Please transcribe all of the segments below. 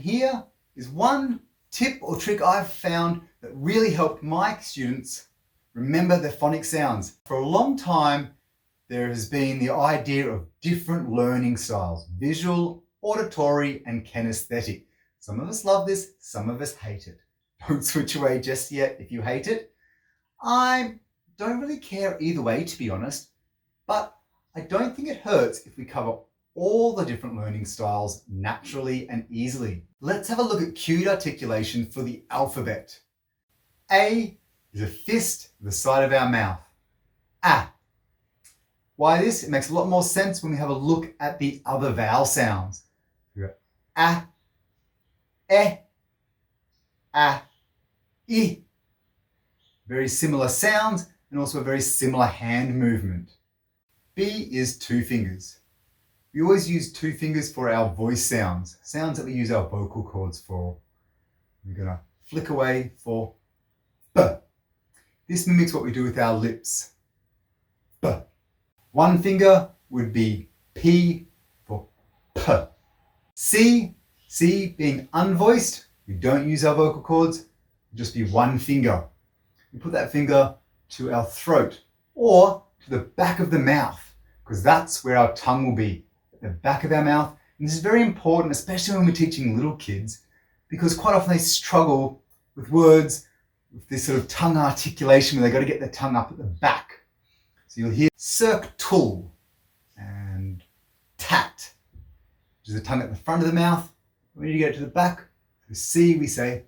Here is one tip or trick I've found that really helped my students remember their phonic sounds. For a long time, there has been the idea of different learning styles: visual, auditory, and kinesthetic. Some of us love this, some of us hate it. Don't switch away just yet if you hate it. I don't really care either way, to be honest, but I don't think it hurts if we cover all the different learning styles naturally and easily. Let's have a look at cued articulation for the alphabet. A is a fist at the side of our mouth. A. Why this? It makes a lot more sense when we have a look at the other vowel sounds. We've got A, E, A, I. Very similar sounds and also a very similar hand movement. B is two fingers. We always use two fingers for our voice sounds, sounds that we use our vocal cords for. We're going to flick away for B. This mimics what we do with our lips. B. One finger would be P for P. C being unvoiced, we don't use our vocal cords, it'll just be one finger. We put that finger to our throat or to the back of the mouth, because that's where our tongue will be, at the back of our mouth. And this is very important, especially when we're teaching little kids, because quite often they struggle with words with this sort of tongue articulation where they've got to get their tongue up at the back. So you'll hear circle and tat, which is the tongue at the front of the mouth. When you get to the back, for C we say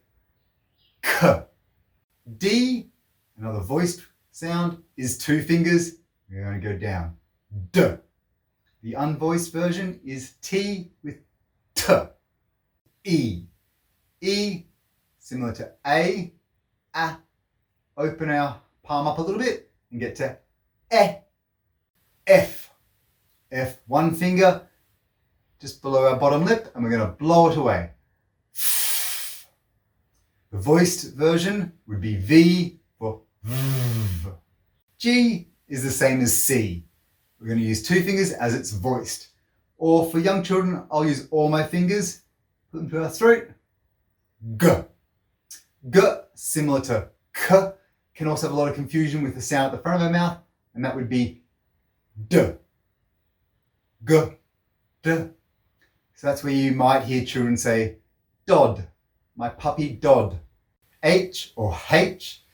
K. D, another voiced sound, is two fingers. We're going to go down. D. The unvoiced version is T with T. E. E, similar to A. A. Open our palm up a little bit and get to E. F. F, one finger just below our bottom lip, and we're going to blow it away. The voiced version would be V for V. G is the same as C. We're going to use two fingers as it's voiced. Or for young children, I'll use all my fingers, put them to our throat. G. G, similar to K, can also have a lot of confusion with the sound at the front of our mouth, and that would be D. G, D. So that's where you might hear children say, Dodd, my puppy Dodd. H or H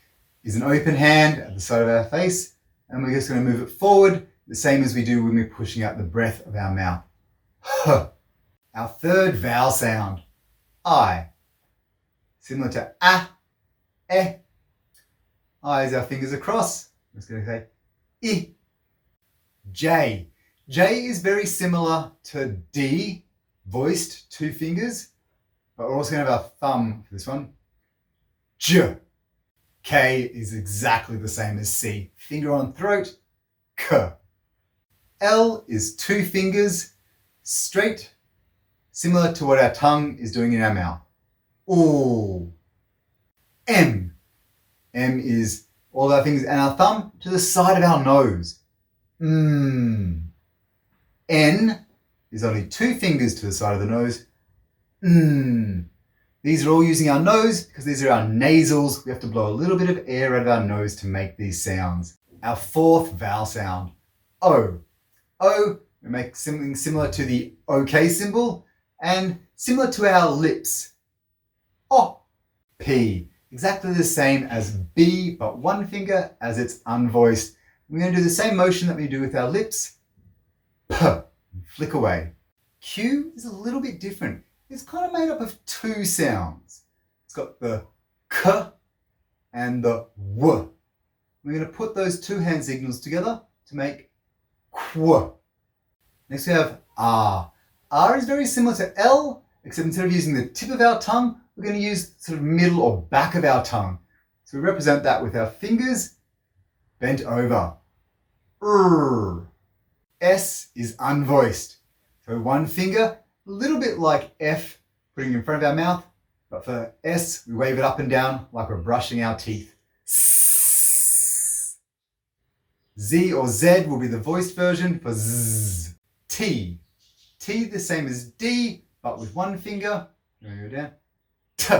is an open hand at the side of our face, and we're just going to move it forward, the same as we do when we're pushing out the breath of our mouth. H. Our third vowel sound, I. Similar to A, E. I is our fingers across. I'm just going to say I. J. J is very similar to D, voiced, two fingers, but we're also going to have our thumb for this one. J. K is exactly the same as C. Finger on throat, K. L is two fingers, straight, similar to what our tongue is doing in our mouth. Ooh. M. M is all our fingers and our thumb to the side of our nose. N is only two fingers to the side of the nose. These are all using our nose because these are our nasals. We have to blow a little bit of air out of our nose to make these sounds. Our fourth vowel sound, O. O, we make something similar to the OK symbol and similar to our lips. O. P, exactly the same as B, but one finger as it's unvoiced. We're going to do the same motion that we do with our lips. P, flick away. Q is a little bit different. It's kind of made up of two sounds. It's got the K and the W. We're going to put those two hand signals together to make Qu. Next we have R. R is very similar to L, except instead of using the tip of our tongue, we're going to use sort of middle or back of our tongue. So we represent that with our fingers bent over. R. S is unvoiced. So one finger, a little bit like F, putting it in front of our mouth, but for S, we wave it up and down like we're brushing our teeth. S. Z or Z will be the voiced version for Z. T. T the same as D, but with one finger Go down. T.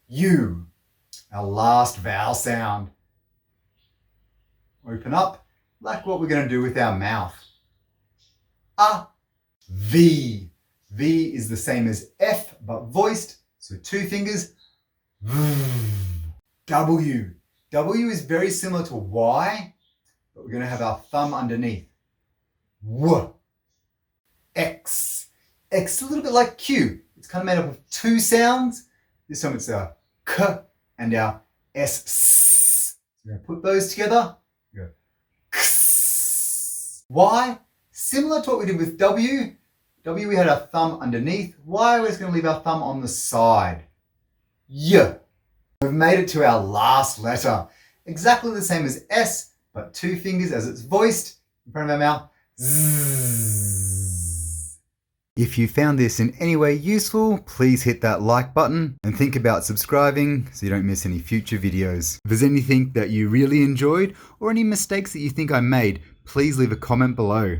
U. Our last vowel sound. Open up like what we're going to do with our mouth. A. V. V is the same as F but voiced, so 2 fingers. W. W is very similar to Y, but we're going to have our thumb underneath. W. X. X is a little bit like Q. It's kind of made up of 2 sounds. This time it's our K and our S. So we're going to put those together. Go X. Y. Similar to what we did with W. W, we had our thumb underneath. Y, we're just going to leave our thumb on the side. Y. We've made it to our last letter. Exactly the same as S, but 2 fingers as it's voiced in front of our mouth. Z. If you found this in any way useful, please hit that like button and think about subscribing so you don't miss any future videos. If there's anything that you really enjoyed or any mistakes that you think I made, please leave a comment below.